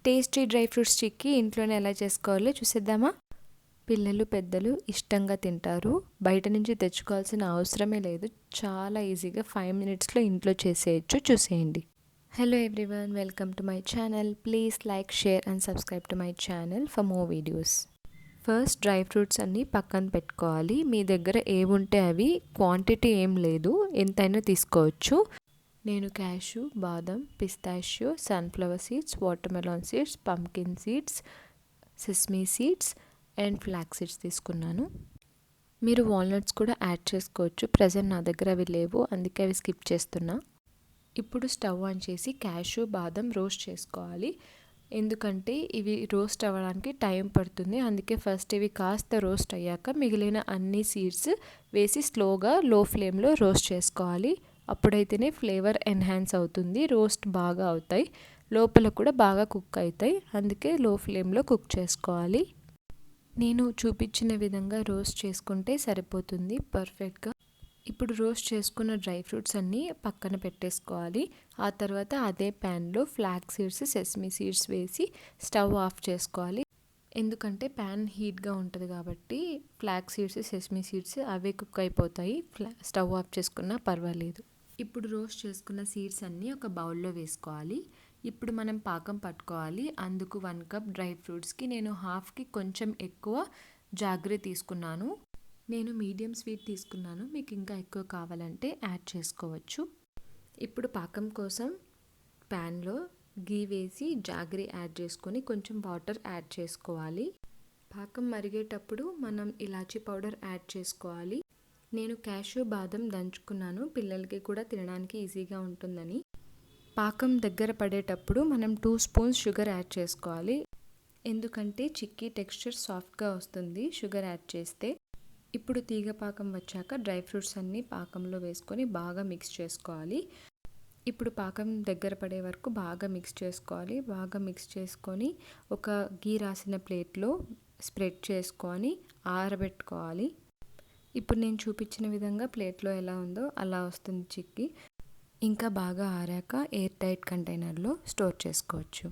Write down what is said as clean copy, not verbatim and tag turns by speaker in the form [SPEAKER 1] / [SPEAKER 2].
[SPEAKER 1] Tasty dry fruits chikki ఇంట్లోనే ఎలా చేసుకోవాలో చూసేద్దామా. పిల్లలు పెద్దలు ఇష్టంగా తింటారు. బయట నుంచి తెచ్చుకోవాల్సిన అవసరమే లేదు. చాలా ఈజీగా 5 మినిట్స్లో ఇంట్లో చేసేయచ్చు. చూసేయండి. Hello everyone, welcome to my channel. Please like, share and subscribe to my channel for more videos. First dry fruits అన్నీ పక్కన పెట్టుకోవాలి. మీ దగ్గర ఏవుంటే అవి, క్వాంటిటీ ఏం లేదు, ఎంతైనా తీసుకోవచ్చు. నేను క్యాషు, బాదం, pistachio, sunflower seeds, watermelon seeds, pumpkin seeds, sesame seeds and flax seeds తీసుకున్నాను. మీరు వాల్నట్స్ కూడా యాడ్ చేసుకోవచ్చు. ప్రజెంట్ నా దగ్గర అవి లేవు, అందుకే అవి స్కిప్ చేస్తున్నా. ఇప్పుడు స్టవ్ ఆన్ చేసి క్యాషు, బాదం రోస్ట్ చేసుకోవాలి. ఎందుకంటే ఇవి రోస్ట్ అవ్వడానికి టైం పడుతుంది. అందుకే ఫస్ట్ ఇవి కాస్త రోస్ట్ అయ్యాక మిగిలిన అన్ని సీడ్స్ వేసి స్లోగా లో ఫ్లేమ్లో రోస్ట్ చేసుకోవాలి. అప్పుడైతేనే ఫ్లేవర్ ఎన్హాన్స్ అవుతుంది, రోస్ట్ బాగా అవుతాయి, లోపల కూడా బాగా కుక్ అవుతాయి. అందుకే లో ఫ్లేమ్లో కుక్ చేసుకోవాలి. నేను చూపించిన విధంగా రోస్ట్ చేసుకుంటే సరిపోతుంది పర్ఫెక్ట్గా. ఇప్పుడు రోస్ట్ చేసుకున్న డ్రై ఫ్రూట్స్ అన్నీ పక్కన పెట్టేసుకోవాలి. ఆ తర్వాత అదే ప్యాన్లో ఫ్లాక్స్ సీడ్స్, సెసమీ సీడ్స్ వేసి స్టవ్ ఆఫ్ చేసుకోవాలి. ఎందుకంటే ప్యాన్ హీట్గా ఉంటుంది కాబట్టి ఫ్లాక్స్ సీడ్స్, సెసమీ సీడ్స్ అవే కుక్ అయిపోతాయి. స్టవ్ ఆఫ్ చేసుకున్నా పర్వాలేదు. ఇప్పుడు రోస్ట్ చేసుకున్న సీడ్స్ అన్నీ ఒక బౌల్లో వేసుకోవాలి. ఇప్పుడు మనం పాకం పట్టుకోవాలి. అందుకు 1 కప్ డ్రై ఫ్రూట్స్కి నేను హాఫ్కి కొంచెం ఎక్కువ జాగ్రీ తీసుకున్నాను. నేను మీడియం స్వీట్ తీసుకున్నాను, మీకు ఇంకా ఎక్కువ కావాలంటే యాడ్ చేసుకోవచ్చు. ఇప్పుడు పాకం కోసం ప్యాన్లో గీ వేసి జాగ్రీ యాడ్ చేసుకొని కొంచెం వాటర్ యాడ్ చేసుకోవాలి. పాకం మరిగేటప్పుడు మనం ఇలాచీ పౌడర్ యాడ్ చేసుకోవాలి. నేను క్యాషు, బాదం దంచుకున్నాను, పిల్లలకి కూడా తినడానికి ఈజీగా ఉంటుందని. పాకం దగ్గర పడేటప్పుడు మనం 2 స్పూన్స్ షుగర్ యాడ్ చేసుకోవాలి. ఎందుకంటే చిక్కీ టెక్స్చర్ సాఫ్ట్గా వస్తుంది షుగర్ యాడ్ చేస్తే. ఇప్పుడు తీగ పాకం వచ్చాక డ్రై ఫ్రూట్స్ అన్నీ పాకంలో వేసుకొని బాగా మిక్స్ చేసుకోవాలి. ఇప్పుడు పాకం దగ్గర పడే వరకు బాగా మిక్స్ చేసుకోవాలి. బాగా మిక్స్ చేసుకొని ఒక గీ రాసిన ప్లేట్లో స్ప్రెడ్ చేసుకొని ఆరబెట్టుకోవాలి. ఇప్పుడు నేను చూపించిన విధంగా ప్లేట్లో ఎలా ఉందో అలా వస్తుంది చిక్కీ. ఇంకా బాగా ఆరాక ఎయిర్ టైట్ కంటైనర్లో స్టోర్ చేసుకోవచ్చు.